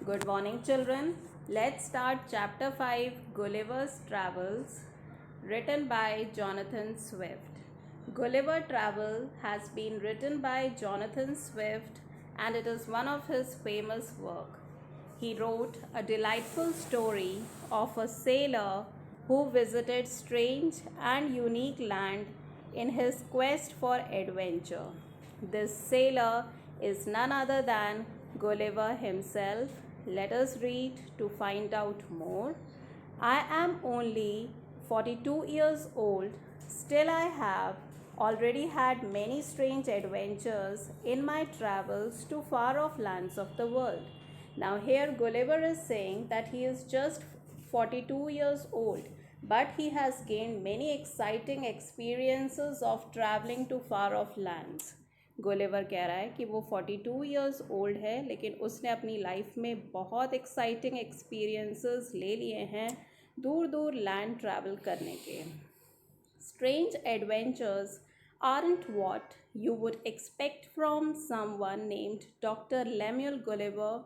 Good morning, children. Let's start chapter 5 Gulliver's Travels, written by Jonathan Swift. Gulliver Travel has been written by Jonathan Swift and it is one of his famous work. He wrote a delightful story of a sailor who visited strange and unique land in his quest for adventure. This sailor is none other than Gulliver himself. Let us read to find out more. I am only 42 years old, still I have already had many strange adventures in my travels to far off lands of the world. Now, here Gulliver is saying that he is just 42 years old, but he has gained many exciting experiences of traveling to far off lands. Gulliver कह रहा है कि वो 42 years old है लेकिन उसने अपनी life में बहुत एक्साइटिंग एक्सपीरियंसेस ले लिए हैं दूर दूर लैंड ट्रैवल करने के. Strange adventures aren't what you would expect from someone named Dr. Lemuel Gulliver,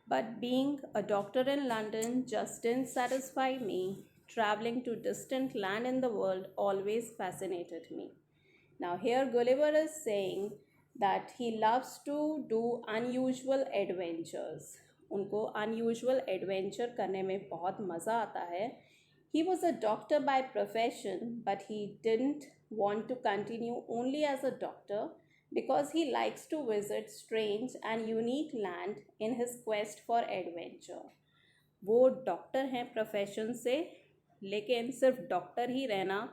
but being a doctor in London just didn't satisfy me. Traveling to distant land in the world always fascinated me. Now, here Gulliver is saying that he loves to do unusual adventures. उनको unusual adventure करने में बहुत मज़ा आता है. He was a doctor by profession, but he didn't want to continue only as a doctor because he likes to visit strange and unique land in his quest for adventure. वो doctor हैं profession से, लेकिन सिर्फ doctor ही रहना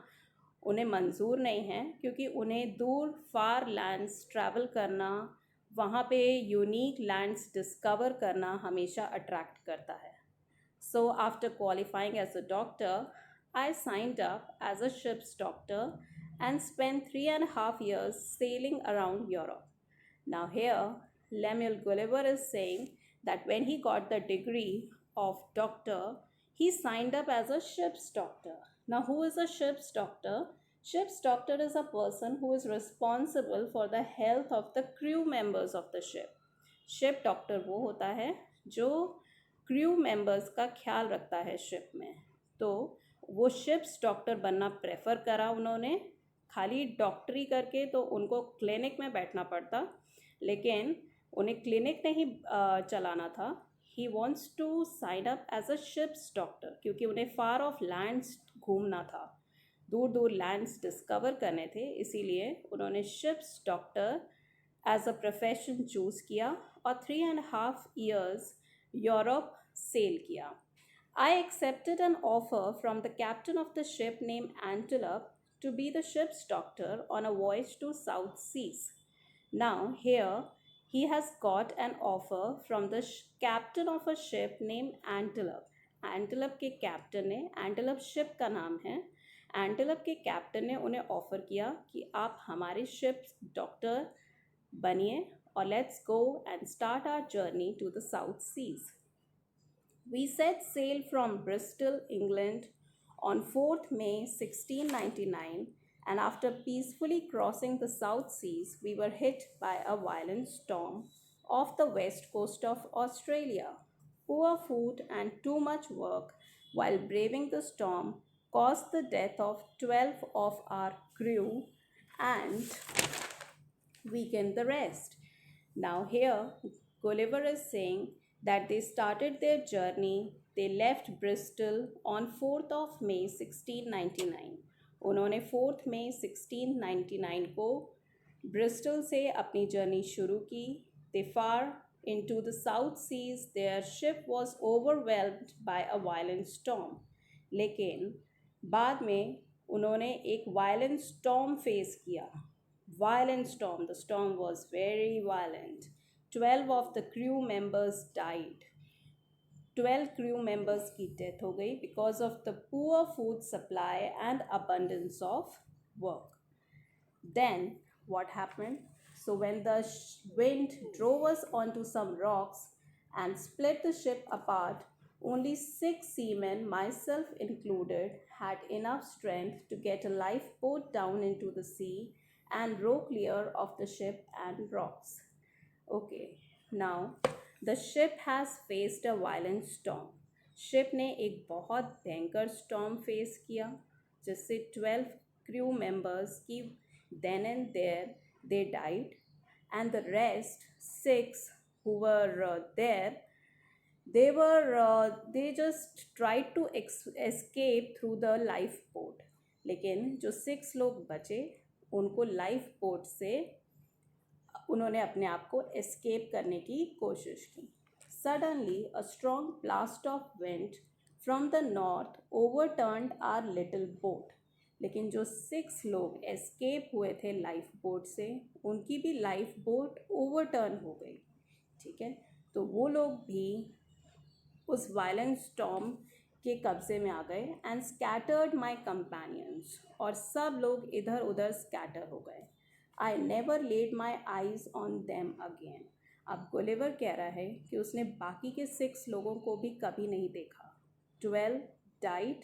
उन्हें मंजूर नहीं है क्योंकि उन्हें दूर फार लैंड्स ट्रैवल करना, वहाँ पे यूनिक लैंड्स डिस्कवर करना हमेशा अट्रैक्ट करता है. So after qualifying as a doctor I signed up as a ship's doctor and spent 3.5 years sailing around Europe. Now, here Lemuel Gulliver is saying that when he got the degree of doctor, he signed up as a ship's doctor. Now, who is a ship's doctor? Ship's doctor is a person who is responsible for the health of the crew members of the ship. Ship doctor वो होता है जो crew members का ख्याल रखता है ship में. तो वो ship's doctor बनना प्रेफर करा उन्होंने. खाली डॉक्टरी करके तो उनको क्लिनिक में बैठना पड़ता, लेकिन उन्हें क्लिनिक नहीं चलाना था. He wants to sign up as a ship's doctor क्योंकि उन्हें फार ऑफ लैंड्स घूमना था, दूर दूर लैंड्स डिस्कवर करने थे. इसीलिए उन्होंने ship's doctor as a profession choose किया और 3.5 years यूरोप सेल किया. I accepted an offer from the captain of the ship named Antelope to be the ship's doctor on a voyage to South Seas. Now, here he has got an offer from the captain of a ship named Antelope. Antelope के captain ने, Antelope ship का नाम है, Antelope के captain ने उन्हें offer किया कि आप हमारे शिप डॉक्टर बनिए और let's go and start our journey to the south seas. We set sail from Bristol, England on 4th May 1699, and after peacefully crossing the South Seas, we were hit by a violent storm off the west coast of Australia. Poor food and too much work while braving the storm caused the death of 12 of our crew and weakened the rest. Now, here Gulliver is saying that they started their journey. They left Bristol on 4th of May 1699. उन्होंने 4th May 1699 को Bristol से अपनी journey शुरू की. They far into the South Seas. Their ship was overwhelmed by a violent storm. लेकिन बाद में उन्होंने एक violent storm face किया. Violent storm. The storm was very violent. 12 of the crew members died. 12 crew members की death हो गई because of the poor food supply and abundance of work. Then what happened? So when the wind drove us onto some rocks and split the ship apart, only 6 seamen, myself included, had enough strength to get a lifeboat down into the sea and row clear of the ship and rocks. Okay, now the ship has faced a violent storm. Ship ने एक बहुत भयंकर storm face किया, जिससे 12 crew members की then and there they died, and the rest 6 who were there, they just tried to escape through the life boat. लेकिन जो 6 लोग बचे, उनको लाइफ बोट से उन्होंने अपने आप को एस्केप करने की कोशिश की। Suddenly a strong blast of wind from the north overturned our little boat. लेकिन जो 6 लोग एस्केप हुए थे लाइफ बोट से, उनकी भी लाइफ बोट ओवरटर्न हो गई। ठीक है, तो वो लोग भी उस वायलेंट स्टॉर्म के कब्जे में आ गए एंड स्कैटर्ड माई कंपेनियंस, और सब लोग इधर उधर स्कैटर हो गए। I never laid my eyes on them again. अब गुलिवर कह रहा है कि उसने बाकी के 6 लोगों को भी कभी नहीं देखा। 12 died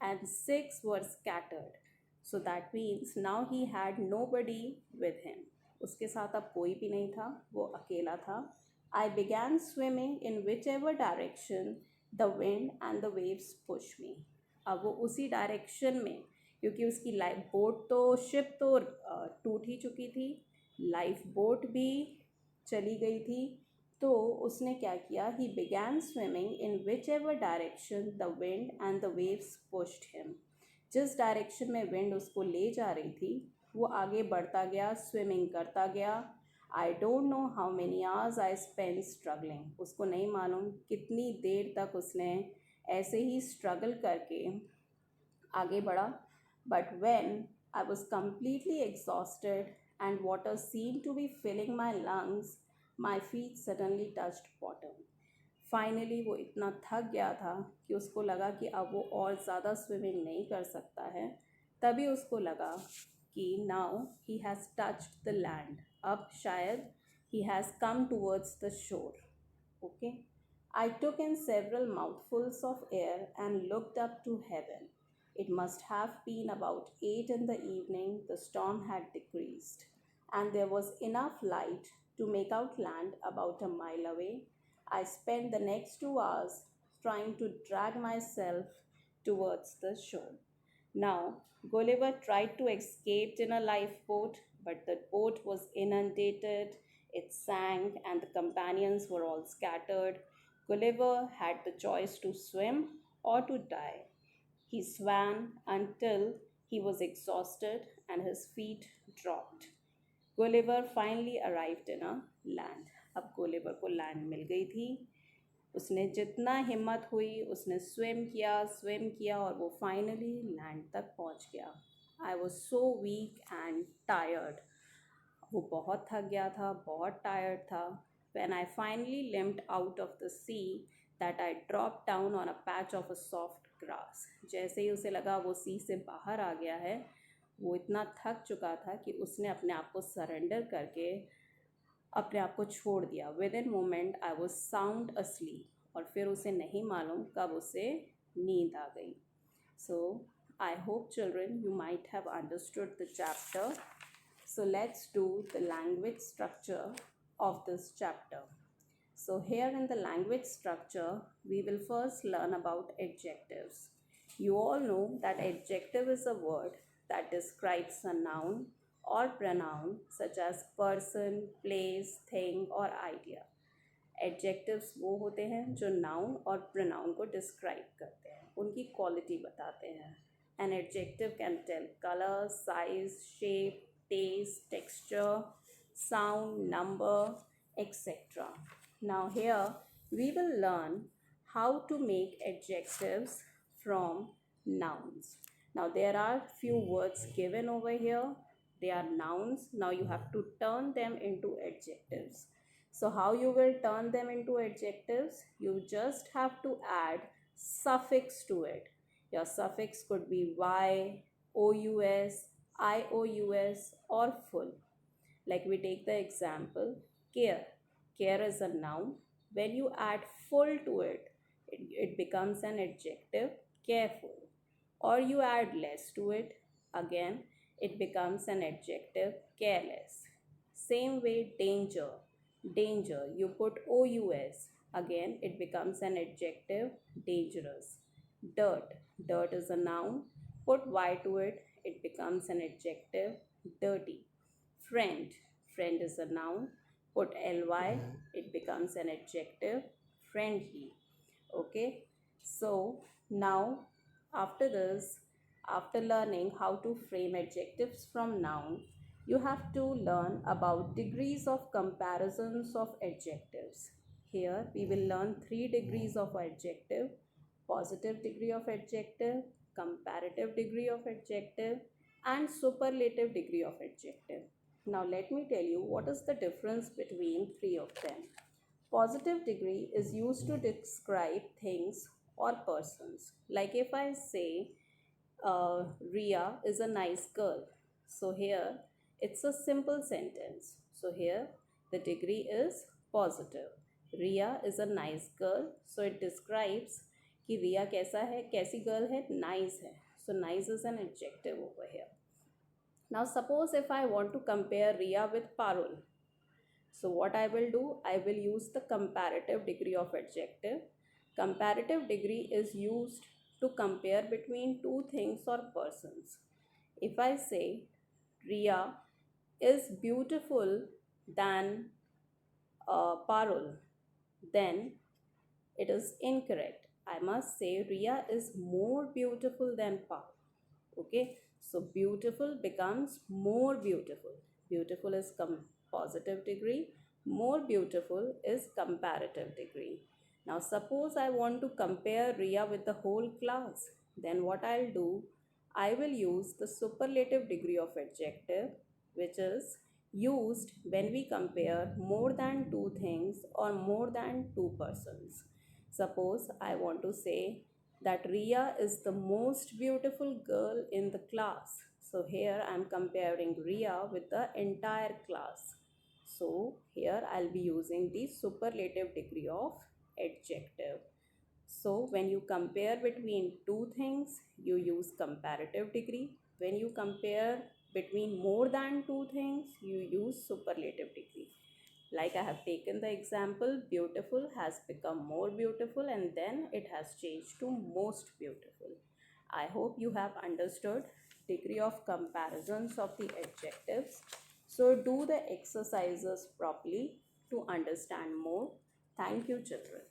and 6 were scattered. So that means now he had nobody with him. उसके साथ अब कोई भी नहीं था, वो अकेला था। I began swimming in whichever direction the wind and the waves pushed me. अब वो उसी डायरेक्शन में, क्योंकि उसकी लाइफ बोट तो शिप तो टूट ही चुकी थी, लाइफ बोट भी चली गई थी, तो उसने क्या किया, he began swimming in which ever direction the wind and the waves pushed him. जिस डायरेक्शन में विंड उसको ले जा रही थी, वो आगे बढ़ता गया, स्विमिंग करता गया। I don't know how many hours I spend struggling. उसको नहीं मालूम कितनी देर तक उसने ऐसे ही स्ट्रगल करके आगे बढ़ा। But when I was completely exhausted and water seem to be filling my lungs, my feet suddenly touched bottom. Finally वो इतना थक गया था कि उसको लगा कि अब वो और ज़्यादा स्विमिंग नहीं कर सकता है। तभी उसको लगा कि now he has touched the land, अब शायद he has come towards the shore. Okay, I took in several mouthfuls of air and looked up to heaven. It must have been about 8 in the evening. The storm had decreased, and there was enough light to make out land about a mile away. I spent the next 2 hours trying to drag myself towards the shore. Now, Gulliver tried to escape in a lifeboat, but the boat was inundated, it sank, and the companions were all scattered. Gulliver had the choice to swim or to die. He swam until he was exhausted and his feet dropped. Gulliver finally arrived in a land. अब Gulliver को land मिल गई थी। उसने जितना हिम्मत हुई उसने swim किया और वो फाइनली लैंड तक पहुंच गया। I was so weak and tired. वो बहुत थक गया था, बहुत टायर्ड था। When I finally limped out of the sea, that I dropped down on a patch of a soft grass. जैसे ही उसे लगा वो सी से बाहर आ गया है, वो इतना थक चुका था कि उसने अपने आप को सरेंडर करके अपने आप को छोड़ दिया। With in moment I was sound asleep, और फिर उसे नहीं मालूम कब उसे नींद आ गई। So I hope children you might have understood the chapter. So let's do the language structure of this chapter. So here in the language structure, we will first learn about adjectives. You all know that adjective is a word that describes a noun or pronoun such as person, place, thing or idea. Adjectives वो होते हैं जो noun और pronoun को describe करते हैं, उनकी quality बताते हैं. An adjective can tell color, size, shape, taste, texture, sound, number, etc. Now here we will learn how to make adjectives from nouns. Now there are few words given over here. They are nouns. Now you have to turn them into adjectives. So how you will turn them into adjectives? You just have to add suffix to it. Your suffix could be y, ous, ious or full. Like we take the example care. Care is a noun. When you add full to it becomes an adjective, careful. Or you add less to it, again it becomes an adjective, careless. Same way danger. Danger, you put OUS. Again, it becomes an adjective, dangerous. Dirt, dirt is a noun. Put Y to it, it becomes an adjective, dirty. Friend, friend is a noun. Put ly, it becomes an adjective, friendly. Okay, so now after this, after learning how to frame adjectives from noun, you have to learn about degrees of comparisons of adjectives. Here we will learn 3 degrees of adjective: positive degree of adjective, comparative degree of adjective, and superlative degree of adjective. Now let me tell you what is the difference between 3 of them. Positive degree is used to describe things or persons. Like if I say Ria is a nice girl. So here it's a simple sentence. So here the degree is positive. Ria is a nice girl. So it describes कि Ria कैसा है, कैसी girl है, nice है. So nice is an adjective over here. Now suppose if I want to compare Ria with Parul. So what I will do, I will use the comparative degree of adjective. Comparative degree is used to compare between two things or persons. If I say Ria is beautiful than Parul, then it is incorrect. I must say Ria is more beautiful than Parul. Okay, so beautiful becomes more beautiful. Beautiful is positive degree, more beautiful is comparative degree. Now suppose I want to compare Ria with the whole class, then what I'll do, I will use the superlative degree of adjective, which is used when we compare more than two things or more than two persons. Suppose I want to say that Ria is the most beautiful girl in the class. So here I am comparing Ria with the entire class. So here I'll be using the superlative degree of adjective. So when you compare between two things, you use comparative degree. When you compare between more than two things, you use superlative degree. Like I have taken the example, beautiful has become more beautiful and then it has changed to most beautiful. I hope you have understood degree of comparisons of the adjectives. So do the exercises properly to understand more. Thank you, children.